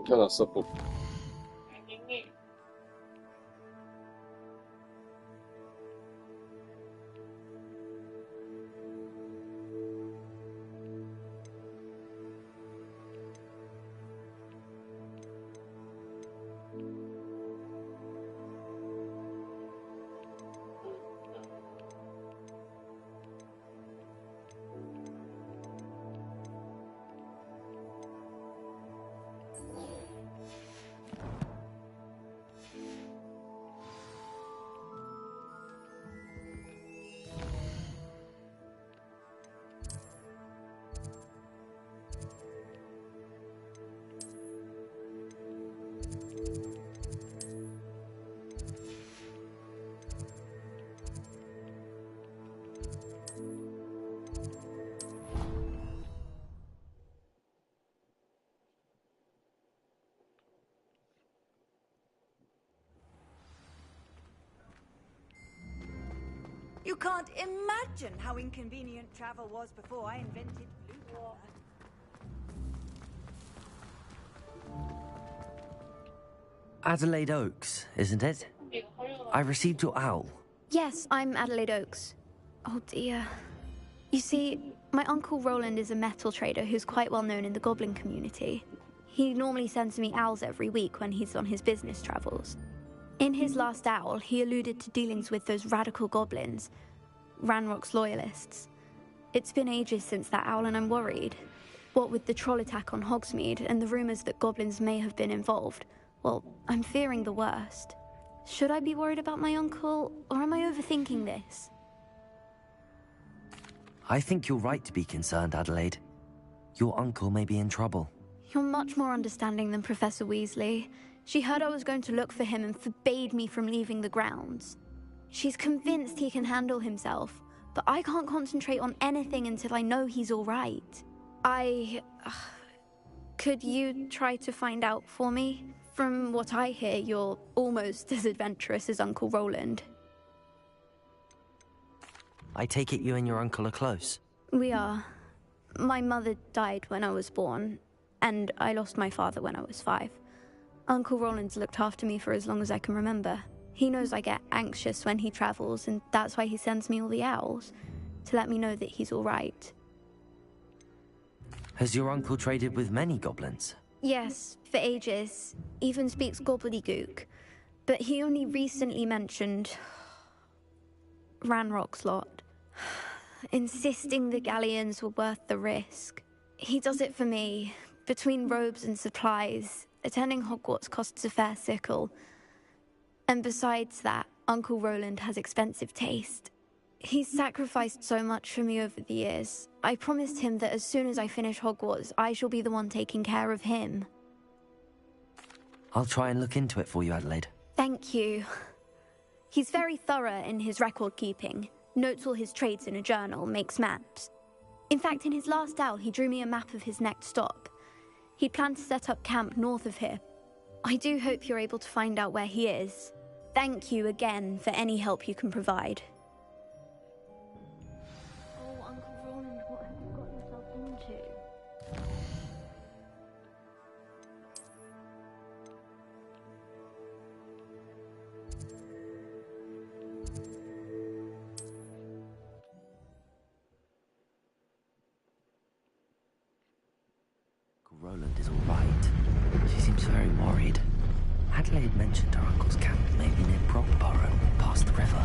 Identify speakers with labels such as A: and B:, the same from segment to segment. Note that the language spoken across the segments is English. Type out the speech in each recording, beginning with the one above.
A: 켜놨어, 꼭.
B: You can't imagine how inconvenient travel was before I invented blue collar.
C: Adelaide Oaks, isn't it? I received your owl.
D: Yes, I'm Adelaide Oaks. Oh dear. You see, my Uncle Roland is a metal trader who's quite well known in the goblin community. He normally sends me owls every week when he's on his business travels. In his last owl, he alluded to dealings with those radical goblins, Ranrock's loyalists. It's been ages since that owl and I'm worried. What with the troll attack on Hogsmeade and the rumours that goblins may have been involved, well, I'm fearing the worst. Should I be worried about my uncle, or am I overthinking this?
C: I think you're right to be concerned, Adelaide. Your uncle may be in trouble.
D: You're much more understanding than Professor Weasley. She heard I was going to look for him and forbade me from leaving the grounds. She's convinced he can handle himself, but I can't concentrate on anything until I know he's all right. Could you try to find out for me? From what I hear, you're almost as adventurous as Uncle Roland.
C: I take it you and your uncle are close?
D: We are. My mother died when I was born, and I lost my father when I was 5. Uncle Roland's looked after me for as long as I can remember. He knows I get anxious when he travels, and that's why he sends me all the owls, to let me know that he's all right.
C: Has your uncle traded with many goblins?
D: Yes, for ages. Even speaks gobbledygook. But he only recently mentioned Ranrock's lot, insisting the galleons were worth the risk. He does it for me. Between robes and supplies, attending Hogwarts costs a fair sickle. And besides that, Uncle Roland has expensive taste. He's sacrificed so much for me over the years. I promised him that as soon as I finish Hogwarts, I shall be the one taking care of him.
C: I'll try and look into it for you, Adelaide.
D: Thank you. He's very thorough in his record keeping, notes all his trades in a journal, makes maps. In fact, in his last owl, he drew me a map of his next stop. He'd planned to set up camp north of here. I do hope you're able to find out where he is. Thank you again for any help you can provide. Oh, Uncle Roland, what have you got yourself into?
C: Roland is all right. She seems very worried. Adelaide mentioned her uncle's camp may be near Brockborough, past the river.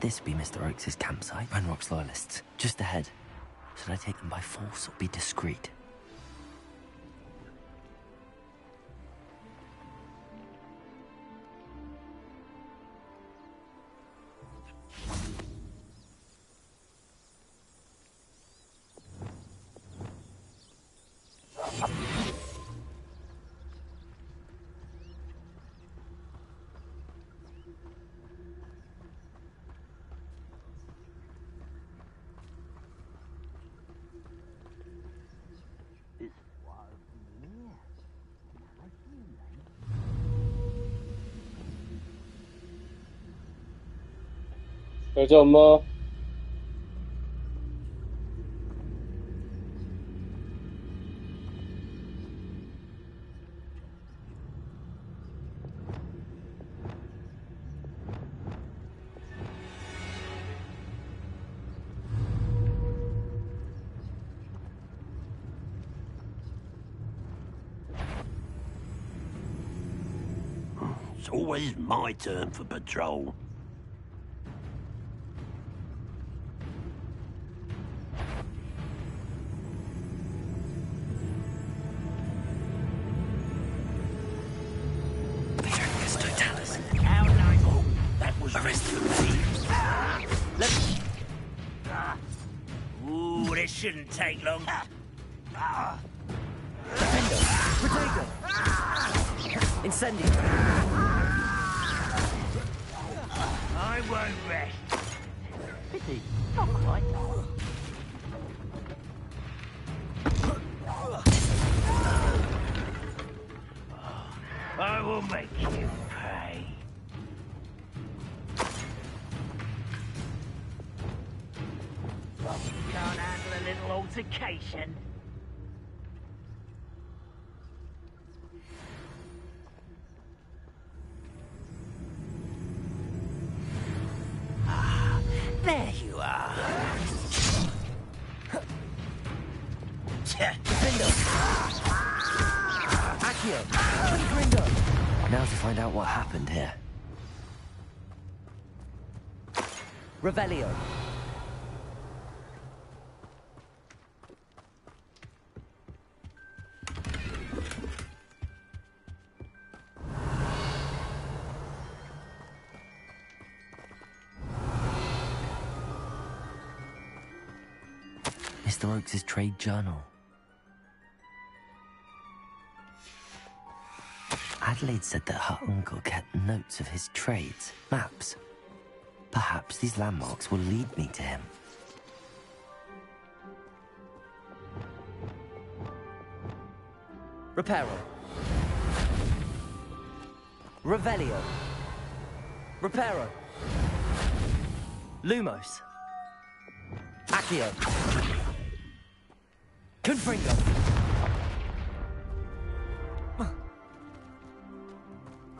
C: This be Mr. Oakes' campsite? Ranrock's loyalists, just ahead. Should I take them by force or be discreet?
A: 有这么
E: ？It's always my turn for patrol. That was arrested me. Ooh, this shouldn't take long.
C: Protego! Incendio!
E: I won't rest. Pity, not quite. I will make you pay. Can't handle a little altercation. There you are.
C: Accio! Gringo! Now to find out what happened here. Revelio. Mr. Oakes' trade journal. Adelaide said that her uncle kept notes of his trades, maps. Perhaps these landmarks will lead me to him. Reparo. Revelio. Reparo. Lumos. Accio. Confringo.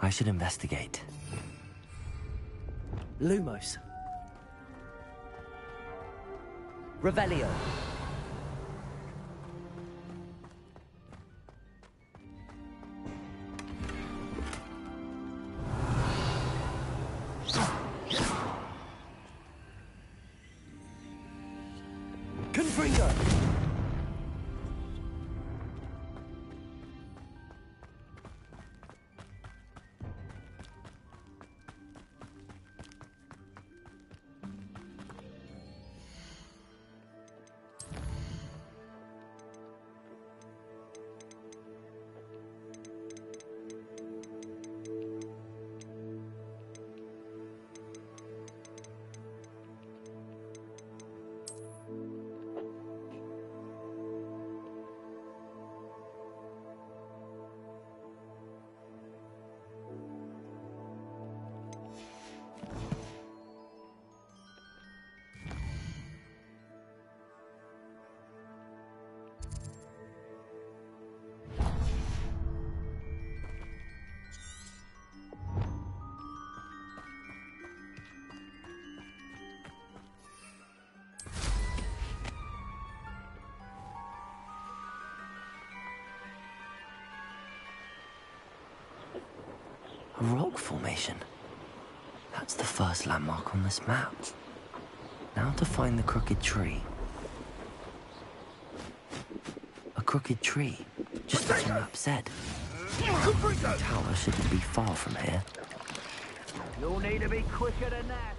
C: I should investigate. Lumos. Revelio. Confringo. A rock formation. That's the first landmark on this map. Now to find the crooked tree. A crooked tree, just as the map said. The tower shouldn't be far from here.
E: You'll need to be quicker than that.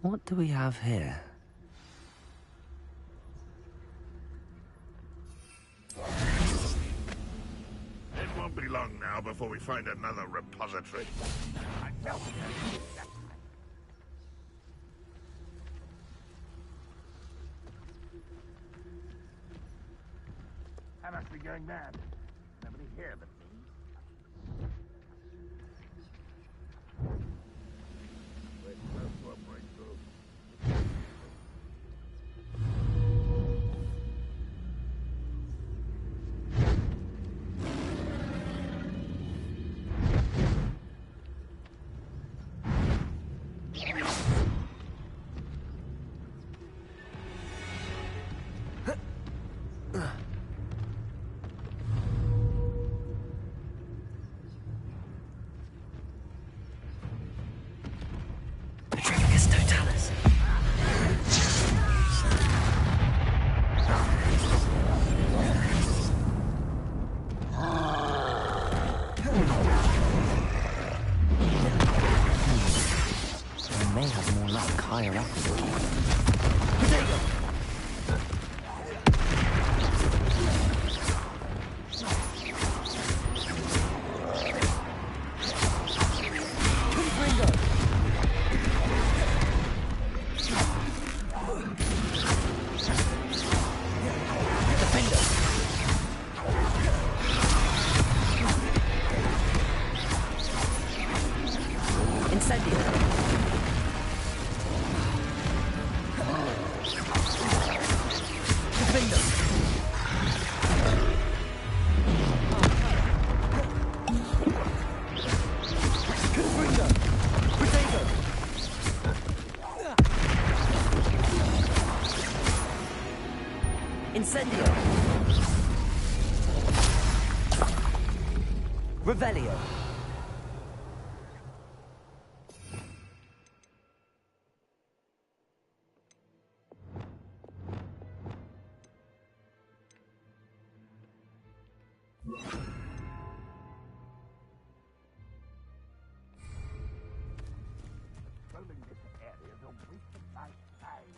C: What do we have here?
E: It won't be long now.
A: now before we find another repository. I must be going mad. Nobody here but me. We're close to a breakthrough.
C: Petrificus totalis. I may have more luck higher up. Incendio. Revelio.
A: Roaming this area is a waste of my time.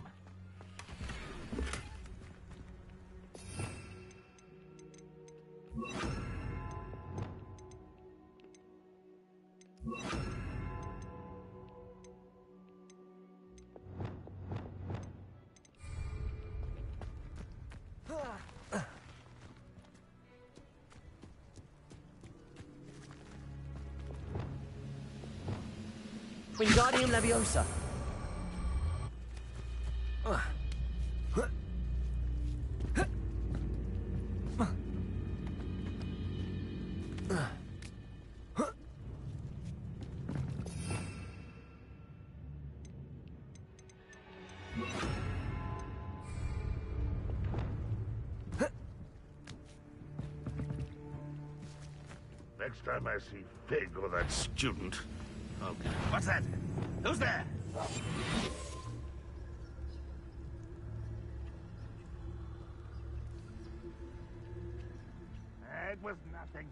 C: Wingardium Leviosa.
A: Next time I see Fig or that student. Oh, what's that? Who's there? It was nothing.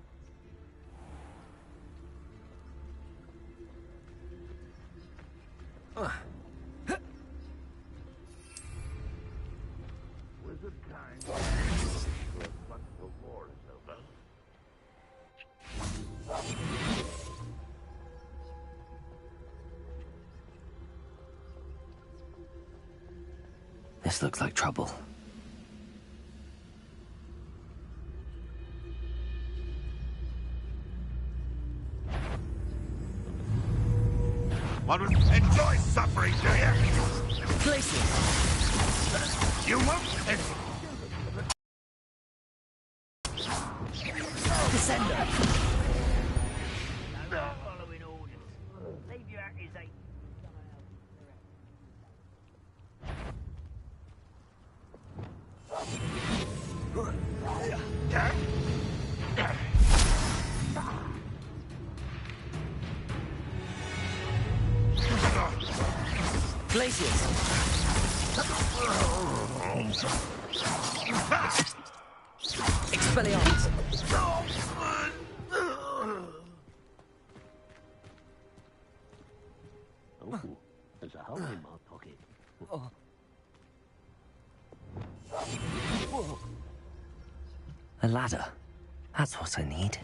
A: Wizard kind. Once the war is over.
C: This looks like trouble.
A: One would enjoy suffering, do you?
C: Places.
A: You won't.
C: Descender.
E: Following orders. Leave your accusation.
C: Glaciers. Expelliarmus.
E: Oh, there's a hole in my pocket.
C: A ladder. That's what I need.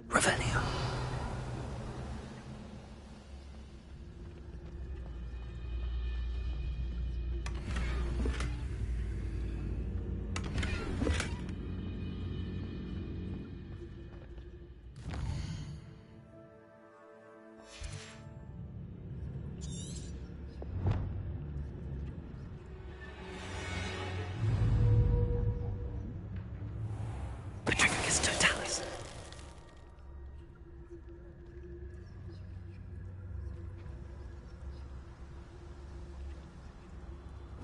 C: Revelio. Petrificus Totalis.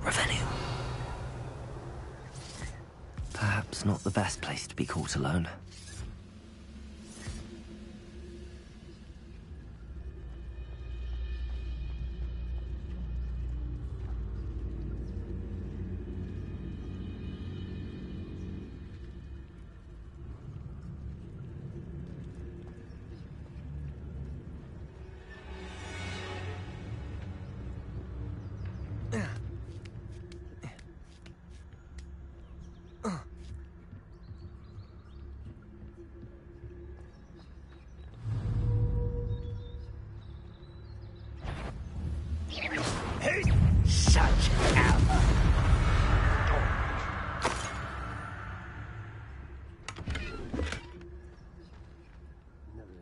C: Revelio. Perhaps not the best place to be caught alone.
E: Such power.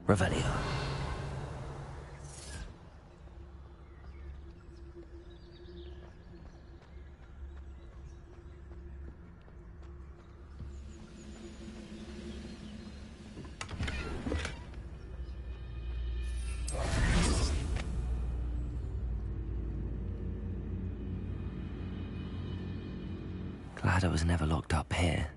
C: Revelio. Glad I was never locked up here.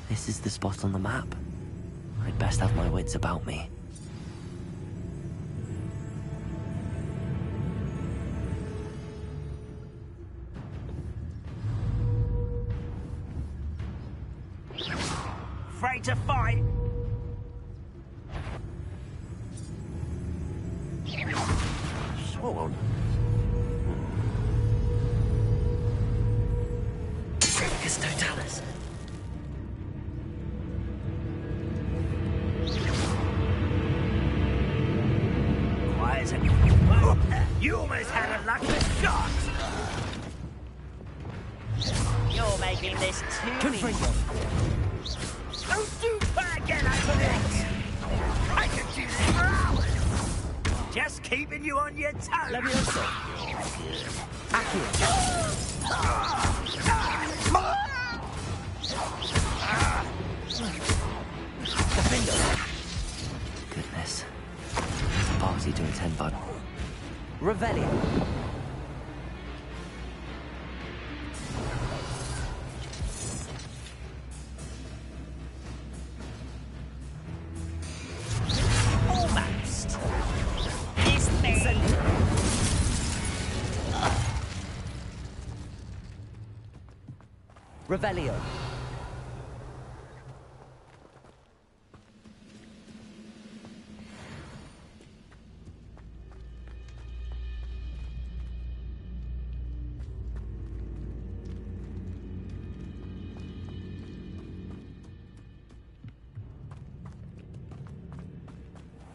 C: This is the spot on the map. I'd best have my wits about me.
E: Afraid to fight? Sworn.
C: Petrificus Totalis.
E: You almost had a lucky shot! You're making this too easy. Don't do that again, Anthony! I could do this for hours! Just keeping you on your toes!
F: Levioso.
C: Goodness. There's a party to attend, bud.
F: Revelio.
E: Almost. It's me.
F: Revelio.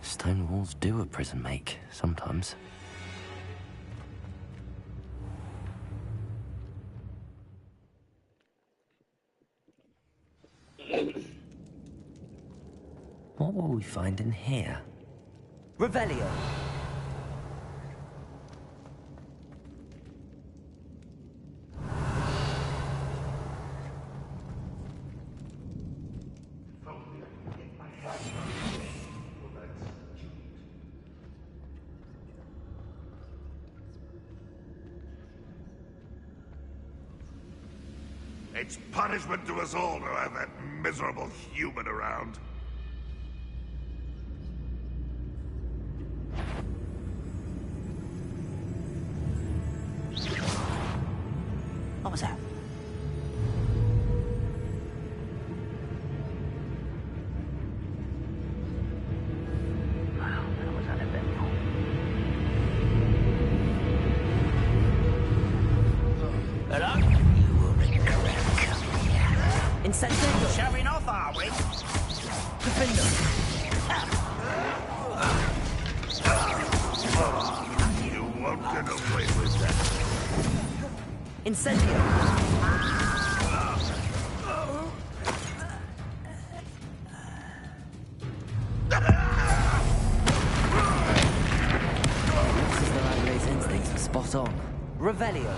C: Stone walls do a prison make, sometimes. What will we find in here?
F: Revelio.
A: It's punishment to us all to have that miserable human around.
F: Incendio.
E: Showing off, are we?
F: Defender.
A: You won't get away with that.
F: Incendio.
C: Looks as though Adelaide's instincts were spot on.
F: Revelio.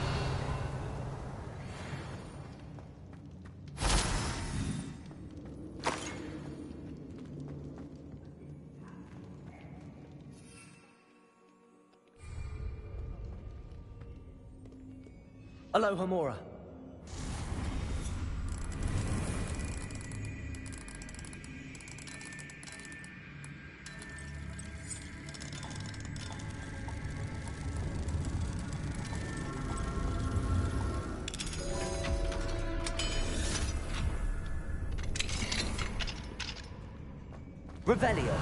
F: Alohomora. Revelio.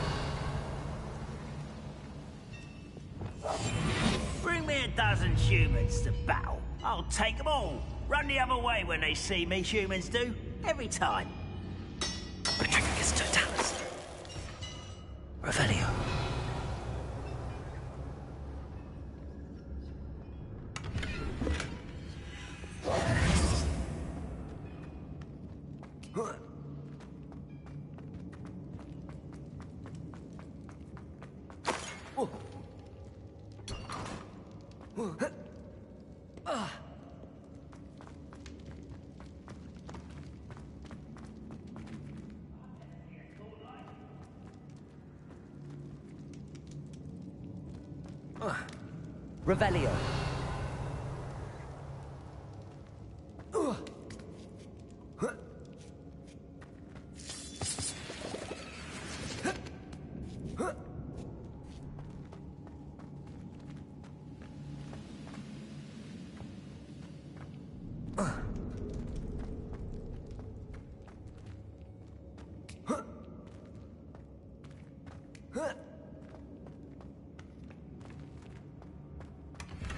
E: Bring me a dozen humans to battle. I'll take them all. Run the other way when they see me, humans do. Every time.
C: Patricus Totalis. Revelio.
F: Revelio.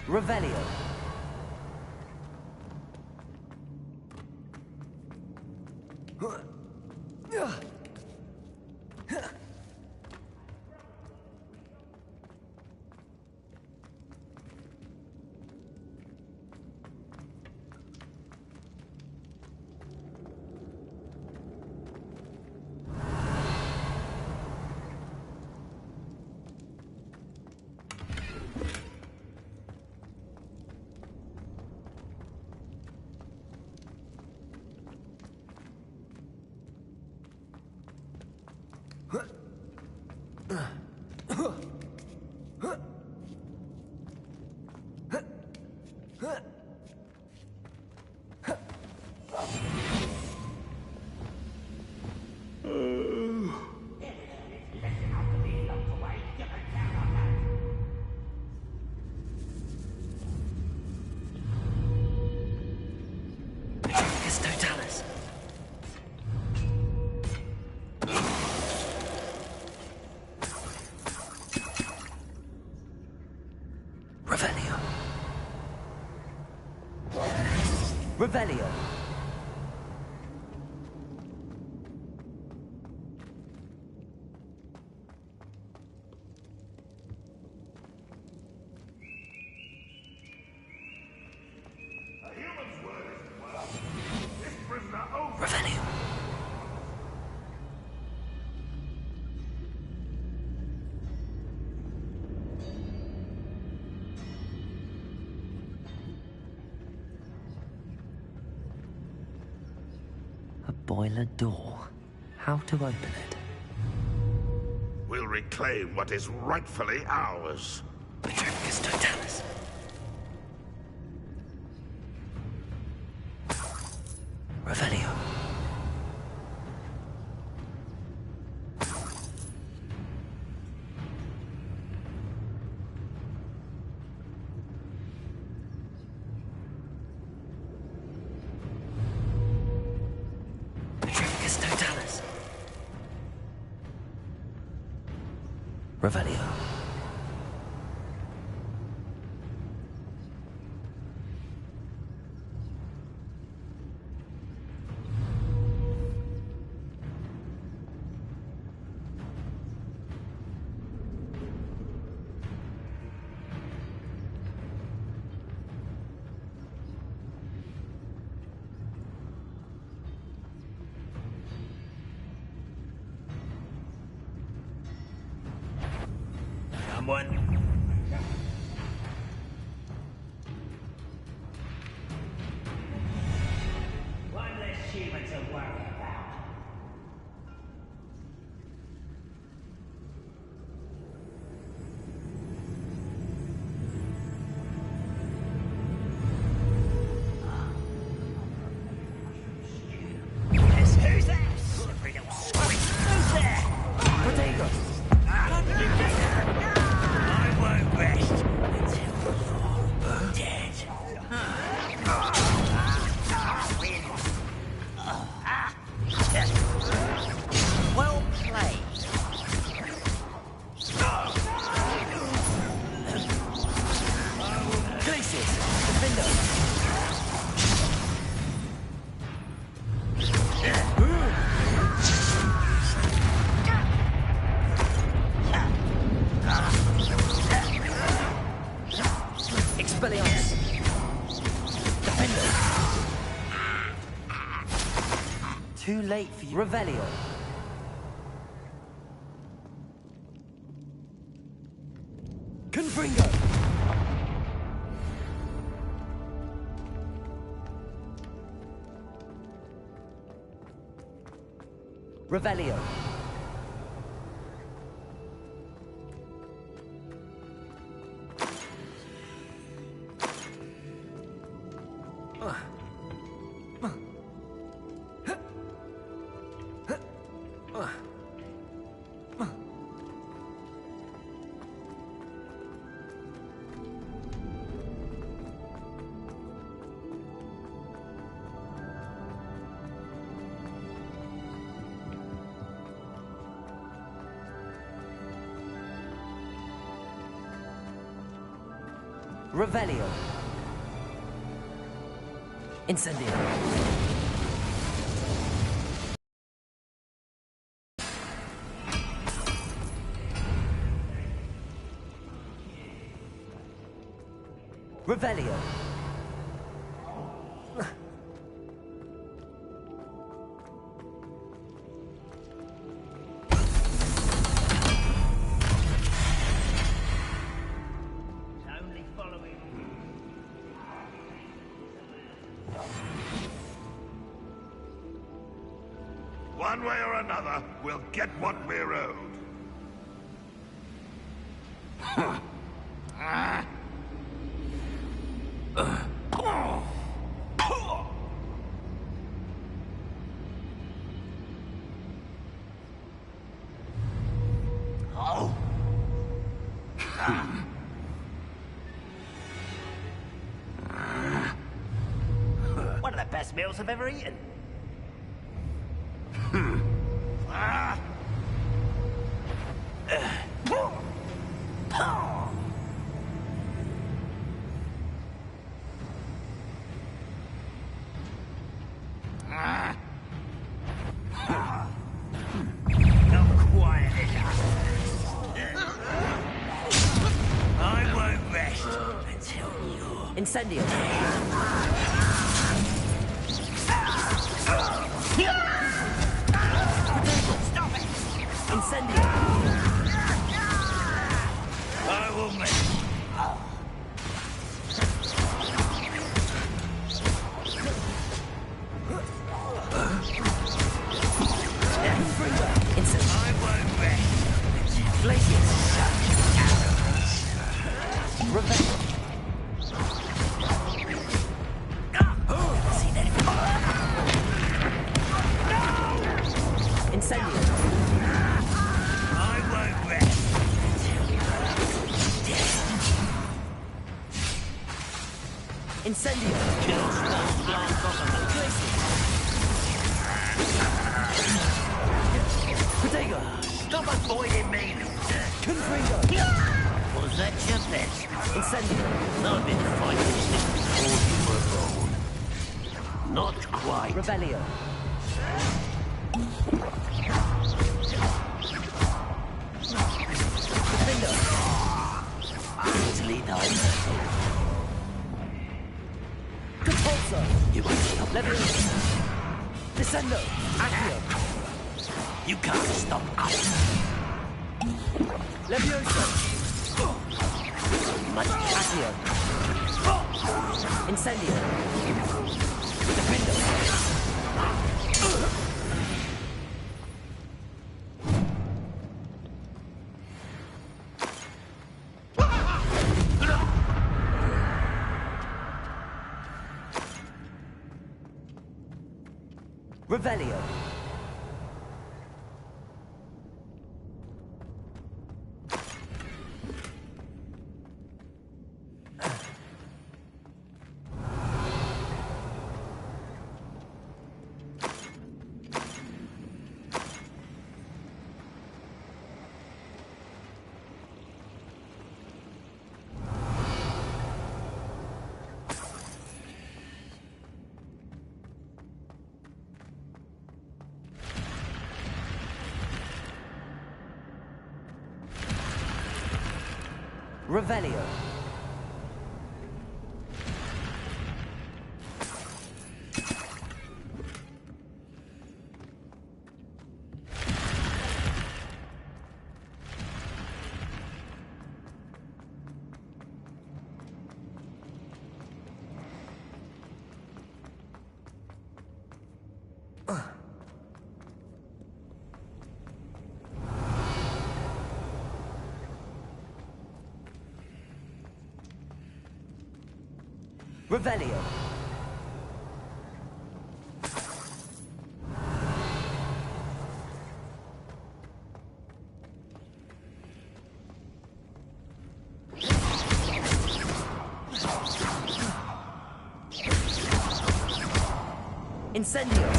F: Revelio.
C: Patricus Totalis. Revelio.
F: Revelio.
C: Revelio. A boiler door. How to open it?
A: We'll reclaim what is rightfully ours.
C: Patricus Totalis. Revelio. Patricus Totalis. Revelio.
E: someone. One less human to worry about. Yes, who's that? Slippery little squid. Who's there?
F: Protego!
E: I won't rest until you're dead. Well played.
F: Glacius! Defender! Expelliarmus! Defender! Too late for you. Revelio! Confringo! Revelio! Revelio. Incendio. Revelio.
E: Only following.
A: One way or another, we'll get what we're owed.
E: One of the best meals I've ever eaten. Come quiet, I won't rest until you're
F: Incendio.
E: Stop it!
F: Incendio.
E: I will make.
F: Incendio.
E: I won't rest.
F: Glacius. Revelio.
E: See that?
F: Incendio.
E: I won't rest until you're dead.
F: Incendio.
E: Kill small plant bottom.
F: Protego.
E: Stop avoiding me.
F: Confringo.
E: Was that your best?
F: Incendio.
E: I've been fighting this before you were born. Not quite.
F: Revelio. Defender.
E: Easily done.
F: Compulsor.
E: You won't stop.
F: Leviosa. Descendo. Accio.
E: You can't stop us.
F: Leviosa. Accio. Incendio. Defendo. Revelio. Revelio. Revelio. Incendio.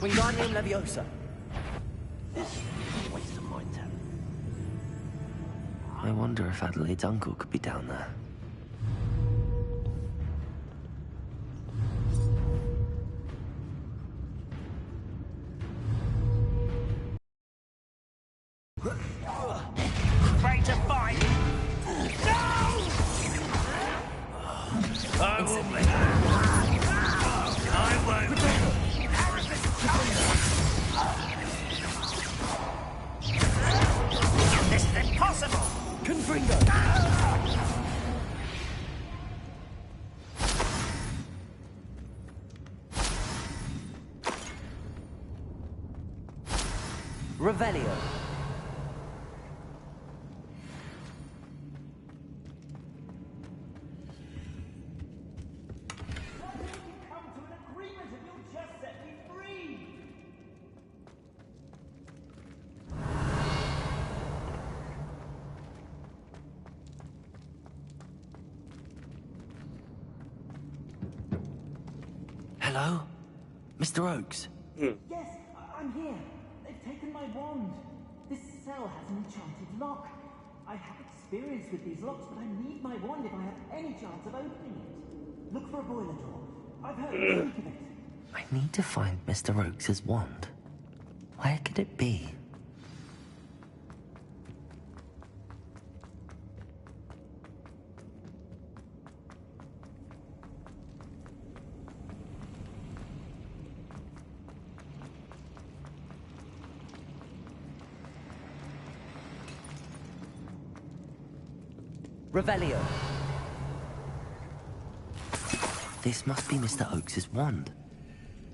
F: Wingardium Leviosa.
E: This is a waste of my time.
C: I wonder if Adelaide's uncle could be down there.
E: Afraid to fight? No! I won't let I won't. This is impossible!
F: Confringo. Revelio.
C: Hello? Mr. Oakes?
G: Yes, I'm here. They've taken my wand. This cell has an enchanted lock. I have experience with these locks, but I need my wand if I have any chance of opening it. Look for a boiler door. I've heard speak of it.
C: I need to find Mr. Oakes' wand. Where could it be?
F: Revelio.
C: This must be Mr. Oakes' wand.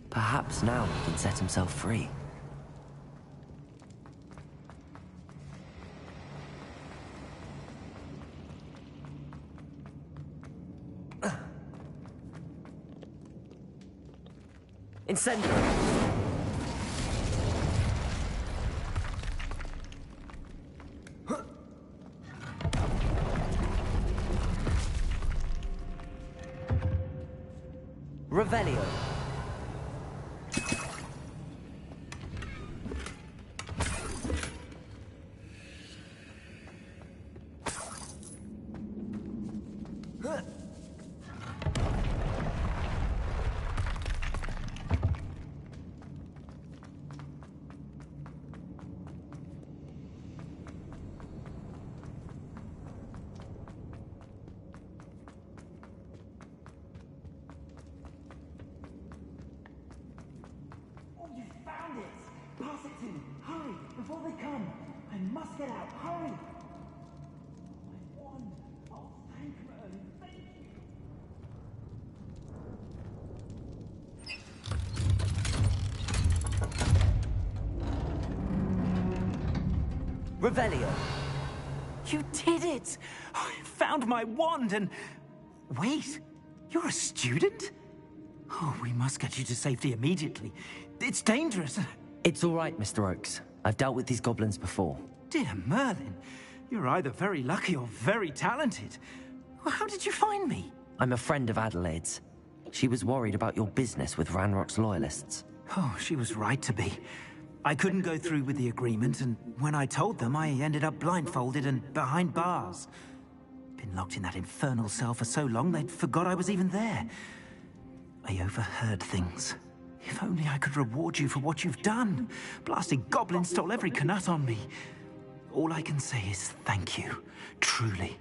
C: Perhaps now he can set himself free.
F: Incendio. Revelio.
G: Arjun, hurry, before they come. I must get out, hurry. My wand. Oh, thank Merlin, thank you.
F: Revelio.
G: You did it! I found my wand and... Wait, you're a student? Oh, we must get you to safety immediately. It's dangerous.
C: It's all right, Mr. Oakes. I've dealt with these goblins before.
G: Dear Merlin, you're either very lucky or very talented. Well, how did you find me?
C: I'm a friend of Adelaide's. She was worried about your business with Ranrock's loyalists.
G: Oh, she was right to be. I couldn't go through with the agreement, and when I told them, I ended up blindfolded and behind bars. Been locked in that infernal cell for so long, they'd forgot I was even there. I overheard things. If only I could reward you for what you've done. Blasted goblins stole every Knut on me. All I can say is thank you, truly.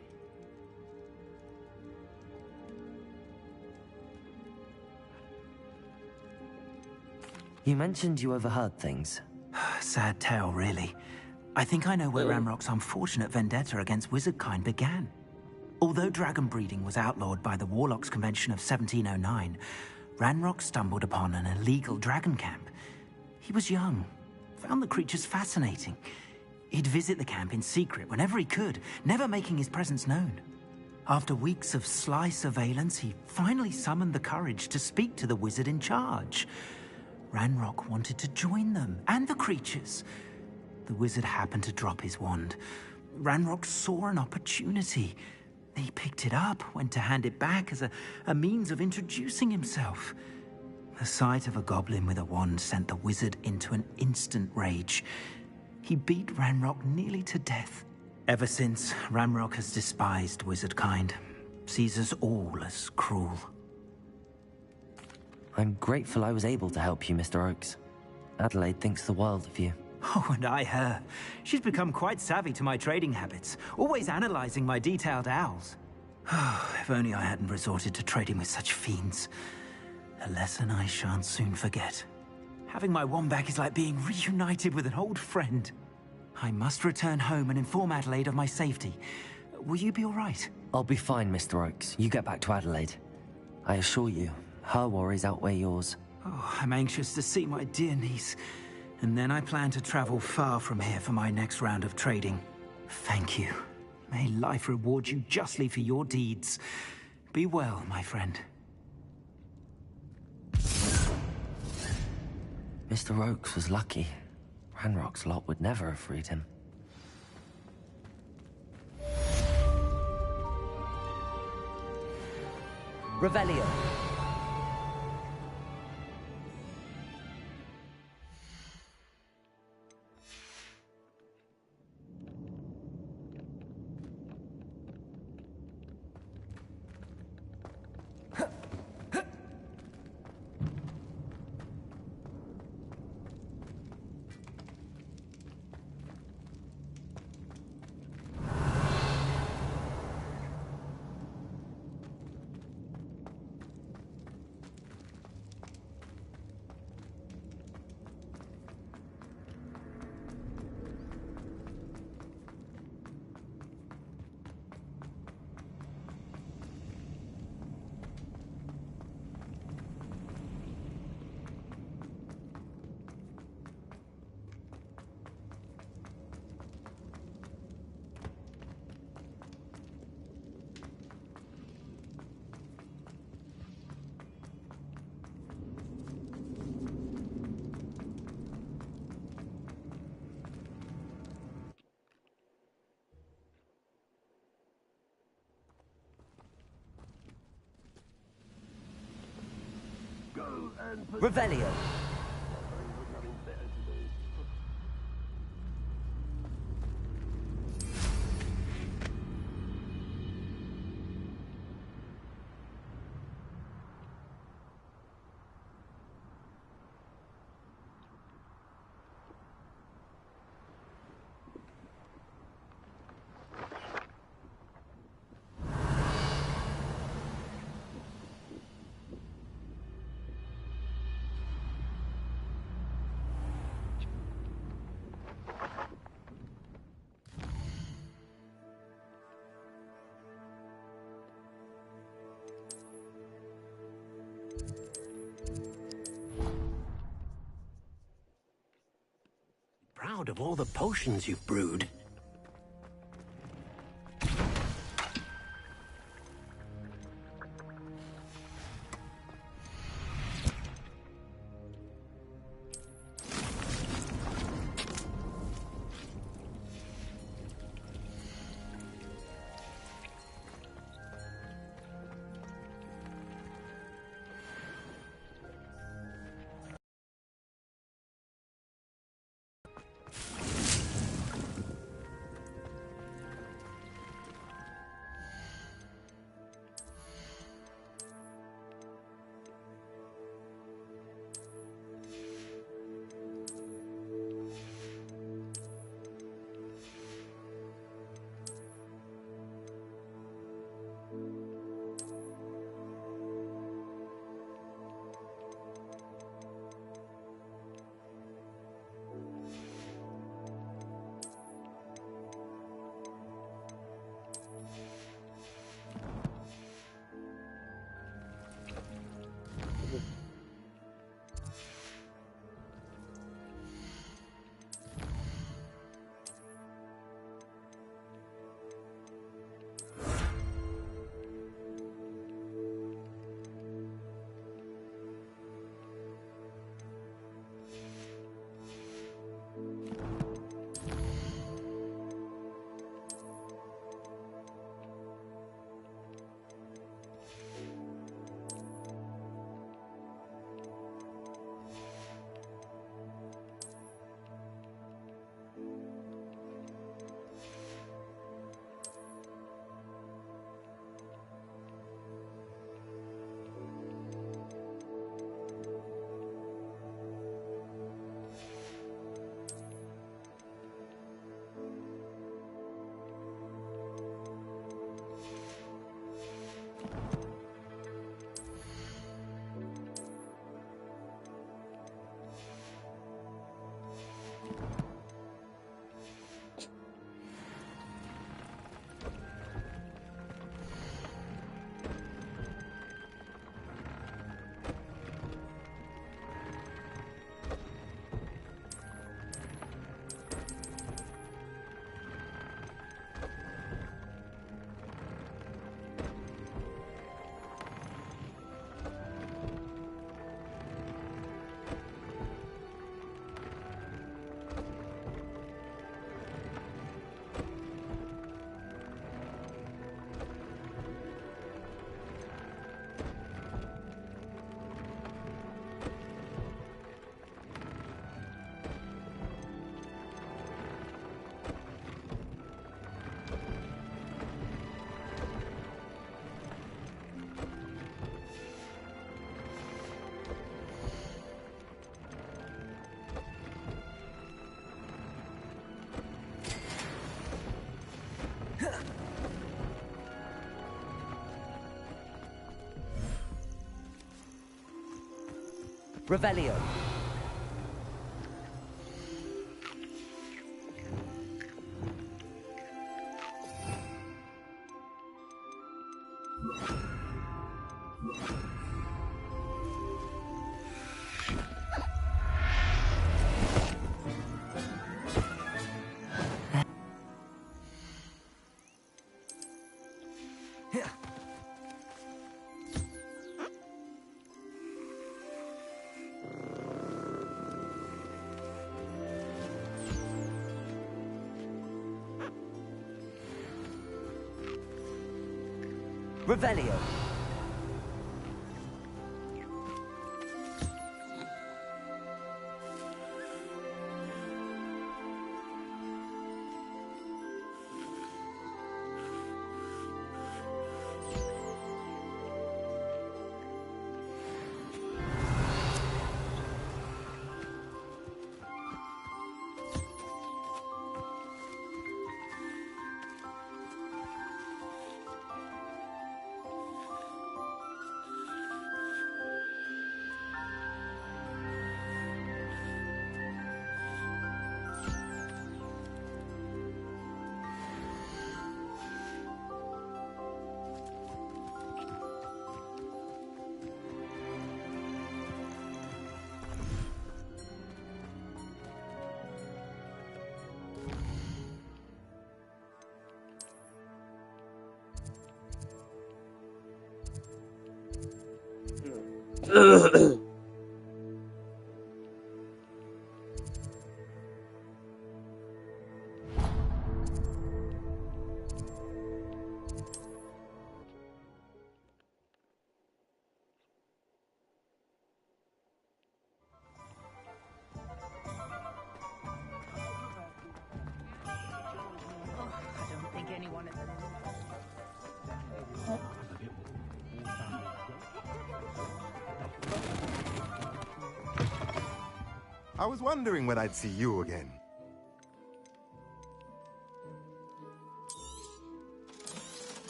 C: You mentioned you overheard things.
G: Sad tale, really. I think I know where Ranrock's unfortunate vendetta against wizardkind began. Although dragon breeding was outlawed by the Warlocks Convention of 1709, Ranrock stumbled upon an illegal dragon camp. He was young, found the creatures fascinating. He'd visit the camp in secret whenever he could, never making his presence known. After weeks of sly surveillance, he finally summoned the courage to speak to the wizard in charge. Ranrock wanted to join them, and the creatures. The wizard happened to drop his wand. Ranrock saw an opportunity. He picked it up, went to hand it back as a means of introducing himself. The sight of a goblin with a wand sent the wizard into an instant rage. He beat Ranrock nearly to death. Ever since, Ranrock has despised wizardkind, sees us all as cruel.
C: I'm grateful I was able to help you, Mr. Oakes. Adelaide thinks the world of you.
G: Oh, and I her. She's become quite savvy to my trading habits, always analyzing my detailed owls. If only I hadn't resorted to trading with such fiends. A lesson I shan't soon forget. Having my wand back is like being reunited with an old friend. I must return home and inform Adelaide of my safety. Will you be all right?
C: I'll be fine, Mr. Oakes. You get back to Adelaide. I assure you, her worries outweigh yours.
G: Oh, I'm anxious to see my dear niece. And then I plan to travel far from here for my next round of trading. Thank you. May life reward you justly for your deeds. Be well, my friend.
C: Mr. Oakes was lucky. Ranrock's lot would never have freed him.
F: Revelio. Revelio.
H: proud of all the potions you've brewed.
F: Revelio. Revelio.
I: I was wondering when I'd see you again.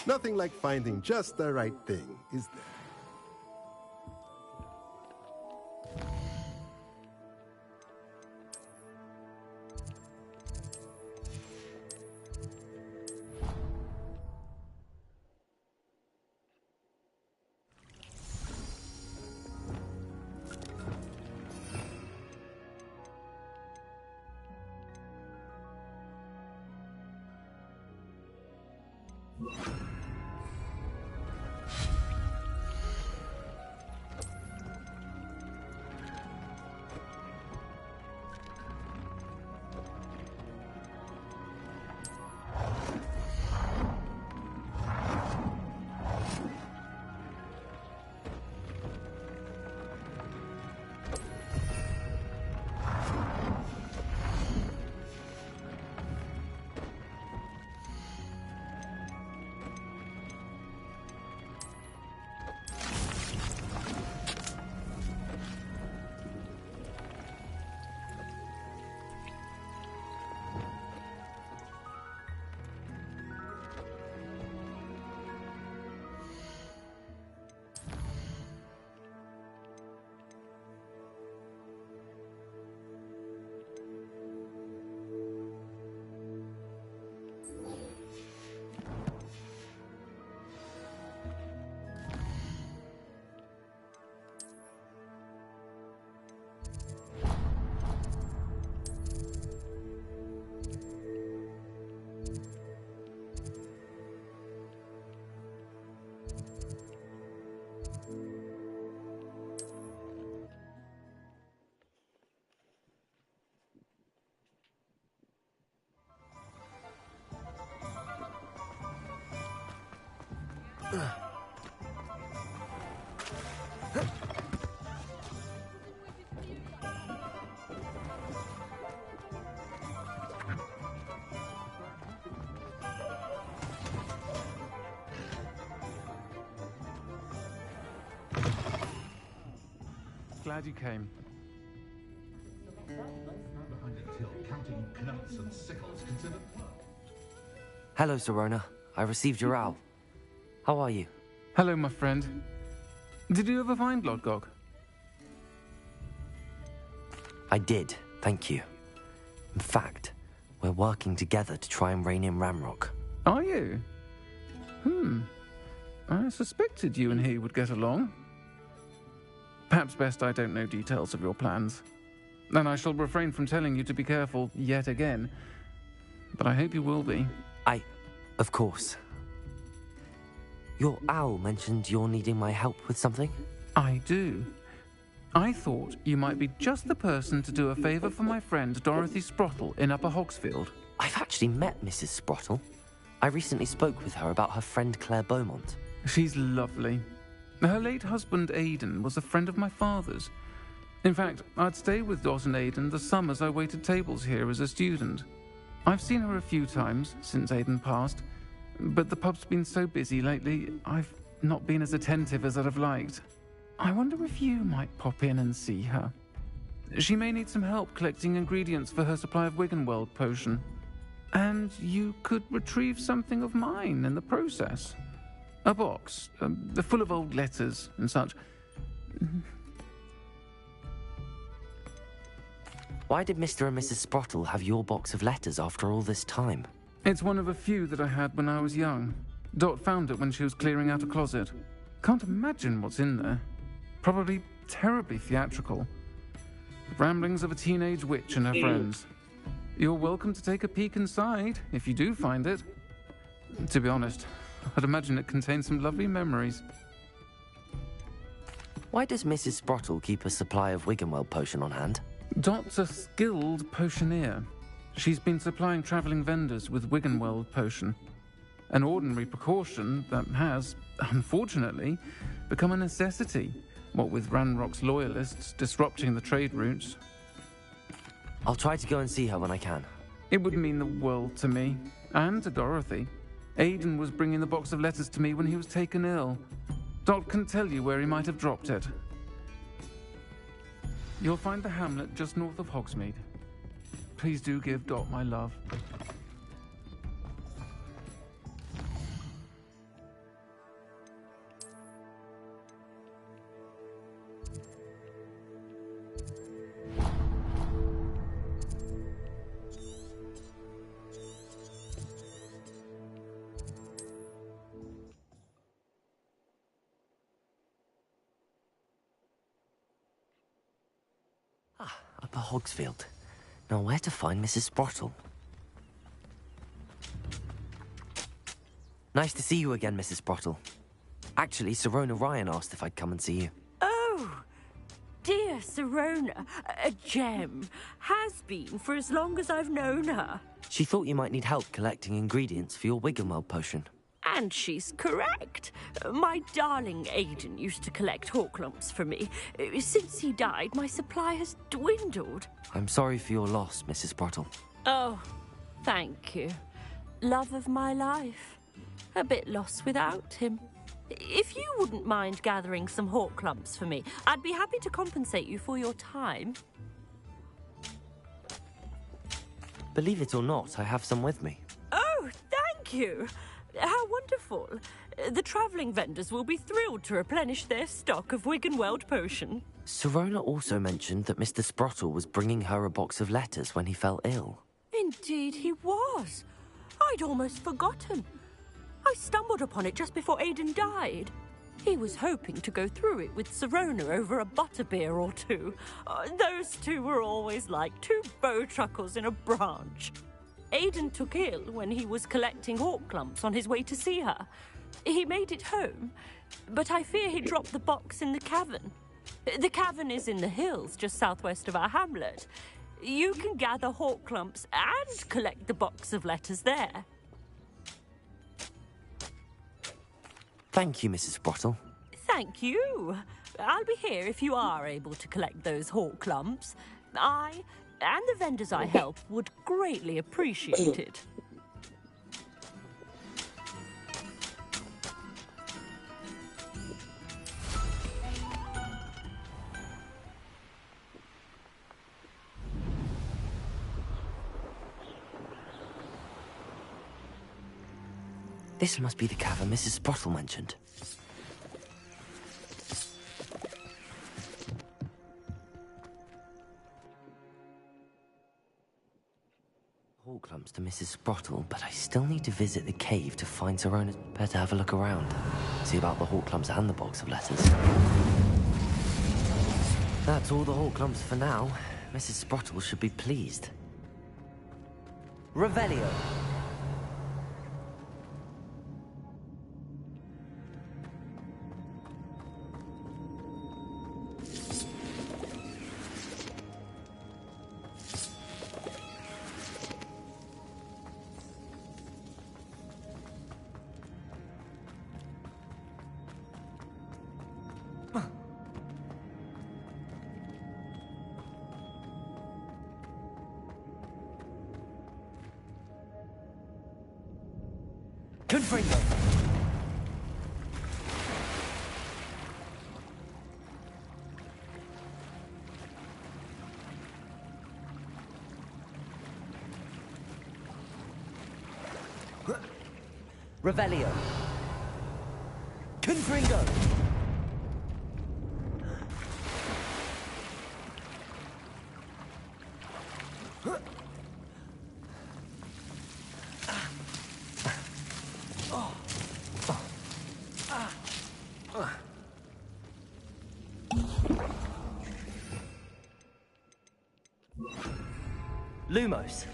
I: Nothing like finding just the right thing, is there?
J: Glad you came.
C: Hello, Sirona. I received your owl. How are you?
J: Hello, my friend. Did you ever find Lodgok?
C: I did, thank you. In fact, we're working together to try and rein in Ranrock.
J: Are you? I suspected you and he would get along. Perhaps best I don't know details of your plans. And I shall refrain from telling you to be careful yet again. But I hope you will be.
C: Of course. Your owl mentioned you're needing my help with something?
J: I do. I thought you might be just the person to do a favour for my friend Dorothy Sprottle in Upper Hogsfield.
C: I've actually met Mrs. Sprottle. I recently spoke with her about her friend Claire Beaumont.
J: She's lovely. Her late husband Aidan was a friend of my father's. In fact, I'd stay with Dot and Aidan the summers I waited tables here as a student. I've seen her a few times since Aidan passed, but the pub's been so busy lately, I've not been as attentive as I'd have liked. I wonder if you might pop in and see her. She may need some help collecting ingredients for her supply of Wiggenweld potion. And you could retrieve something of mine in the process. A box, full of old letters and such.
C: Why did Mr. and Mrs. Sprottle have your box of letters after all this time?
J: It's one of a few that I had when I was young. Dot found it when she was clearing out a closet. Can't imagine what's in there. Probably terribly theatrical. The ramblings of a teenage witch and her friends. You're welcome to take a peek inside, if you do find it. To be honest, I'd imagine it contains some lovely memories.
C: Why does Mrs. Sprottle keep a supply of Wiggenweld potion on hand?
J: Dot's a skilled potioneer. She's been supplying travelling vendors with Wiggenweld potion. An ordinary precaution that has, unfortunately, become a necessity, what with Ranrock's loyalists disrupting the trade routes.
C: I'll try to go and see her when I can.
J: It would mean the world to me, and to Dorothy. Aidan was bringing the box of letters to me when he was taken ill. Dot can tell you where he might have dropped it. You'll find the hamlet just north of Hogsmeade. Please do give Dot my love.
C: Upper Hogsfield. Now where to find Mrs. Sprottle? Nice to see you again, Mrs. Sprottle. Actually, Sirona Ryan asked if I'd come and see you.
K: Oh, dear Sirona, a gem. Has been for as long as I've known her.
C: She thought you might need help collecting ingredients for your Wiggenweld potion.
K: And she's correct. My darling Aidan used to collect Horklumps for me. Since he died, my supply has dwindled.
C: I'm sorry for your loss, Mrs. Sprottle.
K: Oh, thank you. Love of my life. A bit lost without him. If you wouldn't mind gathering some Horklumps for me, I'd be happy to compensate you for your time.
C: Believe it or not, I have some with me.
K: Oh, thank you. How wonderful. The travelling vendors will be thrilled to replenish their stock of Wiggenweld potion.
C: Sirona also mentioned that Mr. Sprottle was bringing her a box of letters when he fell ill.
K: Indeed he was. I'd almost forgotten. I stumbled upon it just before Aidan died. He was hoping to go through it with Sirona over a butterbeer or two. Those two were always like two bowtruckles in a branch. Aidan took ill when he was collecting Horklumps on his way to see her. He made it home, but I fear he dropped the box in the cavern. The cavern is in the hills just southwest of our hamlet. You can gather Horklumps and collect the box of letters there.
C: Thank you, Mrs. Sprottle.
K: Thank you. I'll be here if you are able to collect those Horklumps. I and the vendors I help would greatly appreciate it.
C: This must be the cavern Mrs. Sprottle mentioned. Horklumps to Mrs. Sprottle, but I still need to visit the cave to find Sirona's prepared to have a look around. See about the Horklumps and the box of letters. That's all the Horklumps for now. Mrs. Sprottle should be pleased.
F: Revelio. Confringo. Revelio. Confringo. Lumos.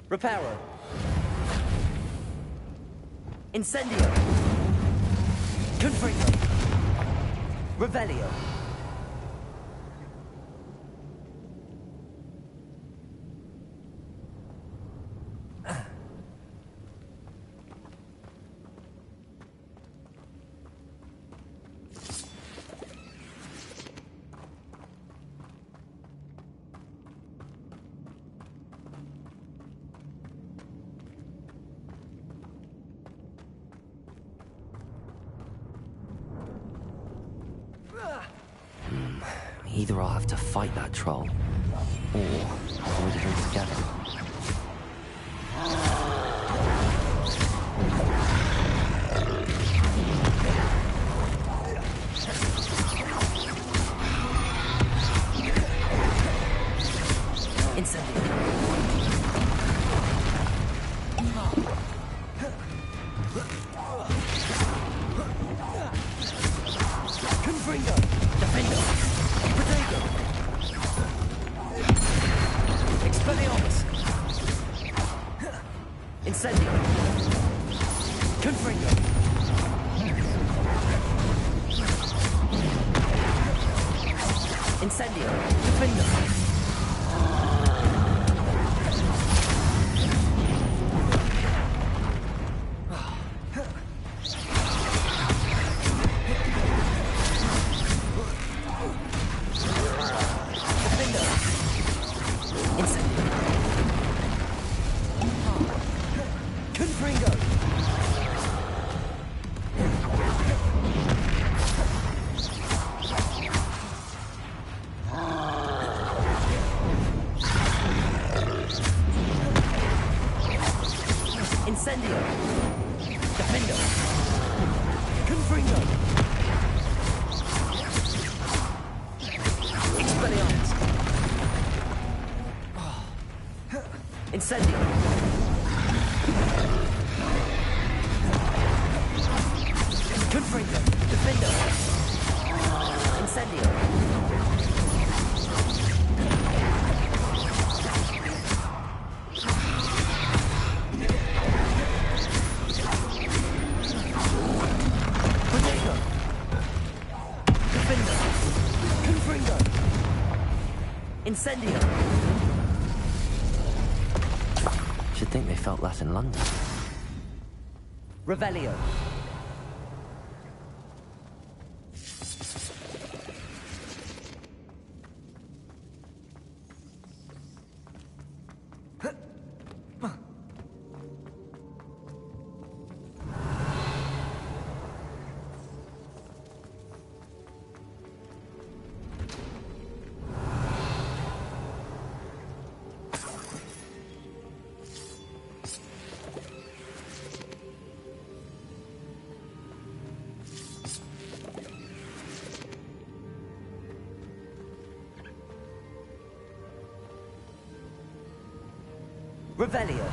F: Reparo. Incendio. Confringo. Revelio.
C: Either I'll have to fight that troll, or avoid it altogether. Incendio. Confringo. Defendo. Incendio. Protego. Defendo. Confringo. Incendio. Should think they felt that in London.
F: Revelio. Revelio.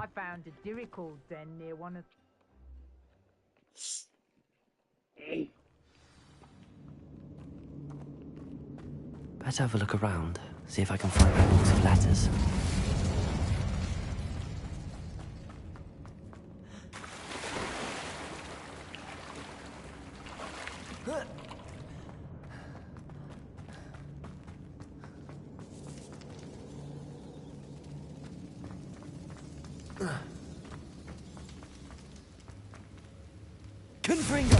L: I found a Dirical den near one of...
C: Better have a look around, see if I can find my books of letters.
F: Confringo!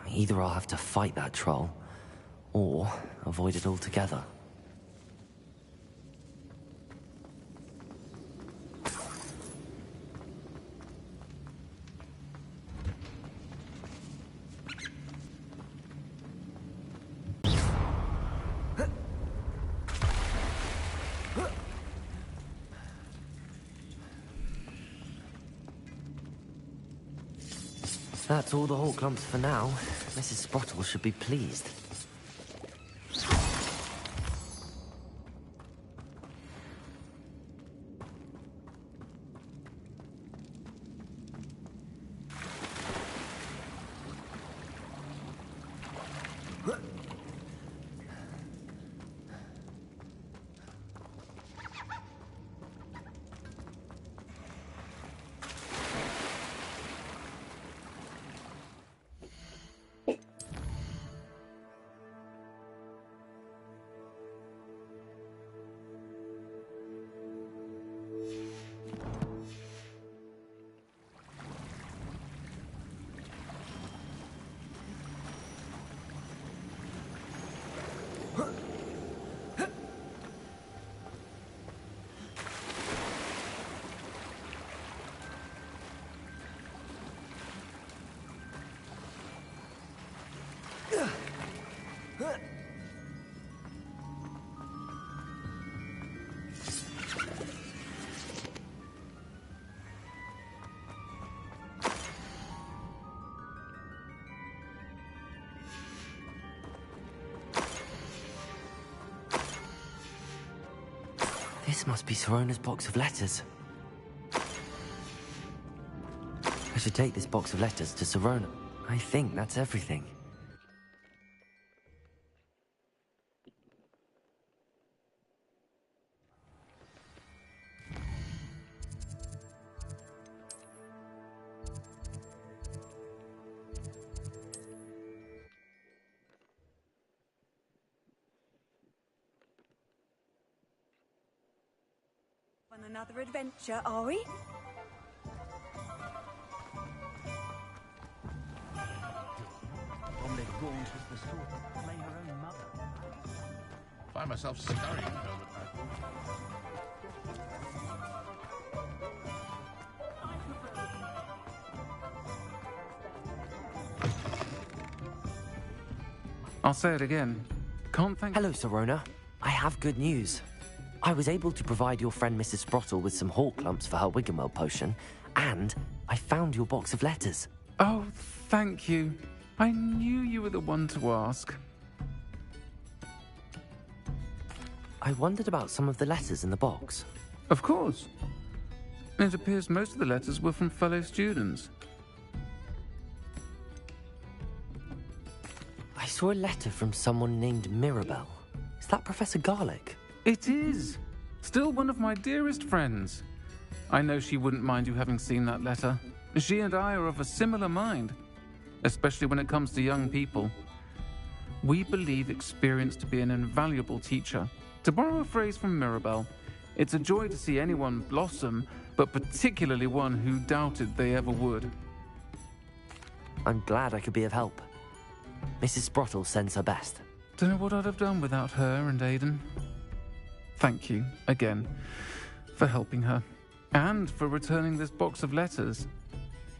C: Either I'll have to fight that troll, or avoid it altogether. That's all the Hawk Lumps for now. Mrs. Sprottle should be pleased. This must be Sirona's box of letters. I should take this box of letters to Sirona. I think that's everything.
B: On another adventure, are we?
E: From the gaunt was the sort that play her own mother.
A: Find myself scurrying home at night.
J: I'll say it again. Can't thank...
C: Hello, Sirona. I have good news. I was able to provide your friend Mrs. Sprottle with some Hawk Lumps for her Wiggenweld potion, and I found your box of letters.
J: Oh, thank you. I knew you were the one to ask.
C: I wondered about some of the letters in the box.
J: Of course. It appears most of the letters were from fellow students.
C: I saw a letter from someone named Mirabelle. Is that Professor Garlick?
J: It is. Still one of my dearest friends. I know she wouldn't mind you having seen that letter. She and I are of a similar mind, especially when it comes to young people. We believe experience to be an invaluable teacher. To borrow a phrase from Mirabelle, it's a joy to see anyone blossom, but particularly one who doubted they ever would.
C: I'm glad I could be of help. Mrs. Sprottle sends her best.
J: Don't know what I'd have done without her and Aidan. Thank you, again, for helping her, and for returning this box of letters.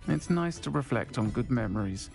J: It's nice to reflect on good memories.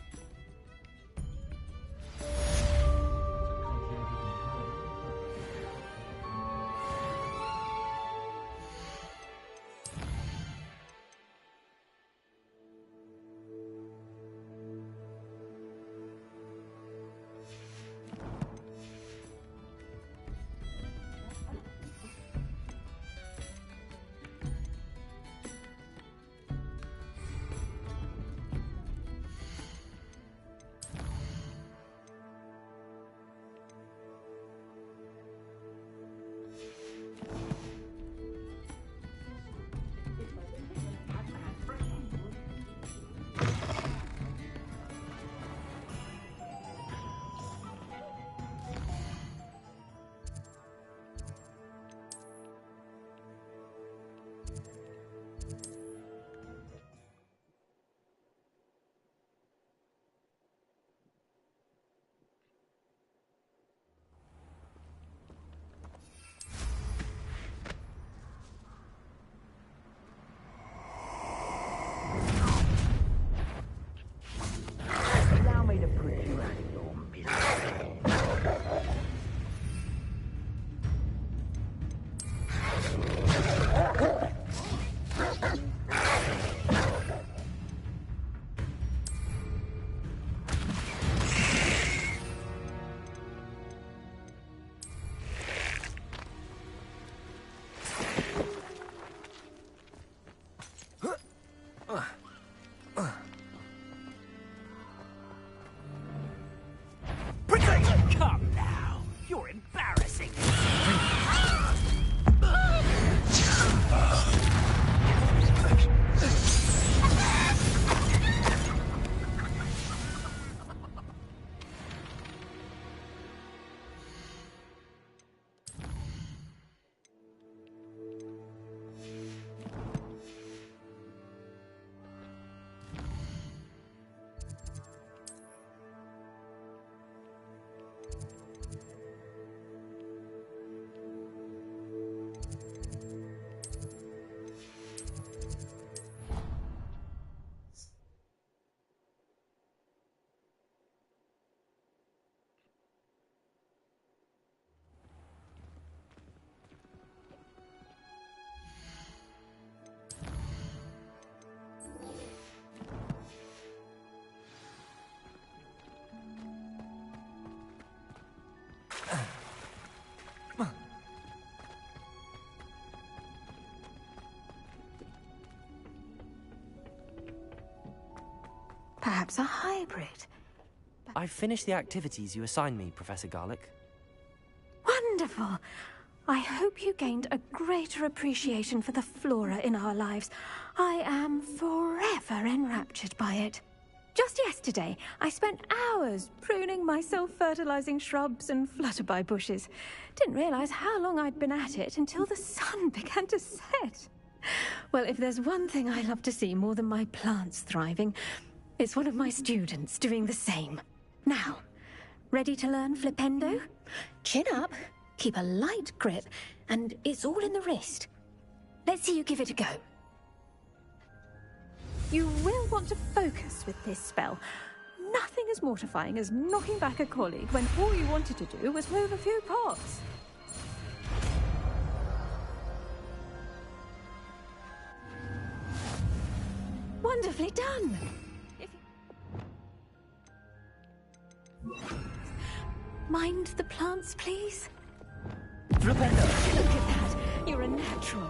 M: perhaps a hybrid.
C: I've finished the activities you assigned me, Professor Garlick.
M: Wonderful. I hope you gained a greater appreciation for the flora in our lives. I am forever enraptured by it. Just yesterday, I spent hours pruning my self-fertilizing shrubs and flutterby bushes. Didn't realize how long I'd been at it until the sun began to set. Well, if there's one thing I love to see more than my plants thriving, it's one of my students doing the same. Now, ready to learn Flipendo? Chin up, keep a light grip, and it's all in the wrist. Let's see you give it a go. You will want to focus with this spell. Nothing as mortifying as knocking back a colleague when all you wanted to do was move a few pots. Wonderfully done! Mind the plants, please?
F: Flipendo!
M: Look at that! You're a natural.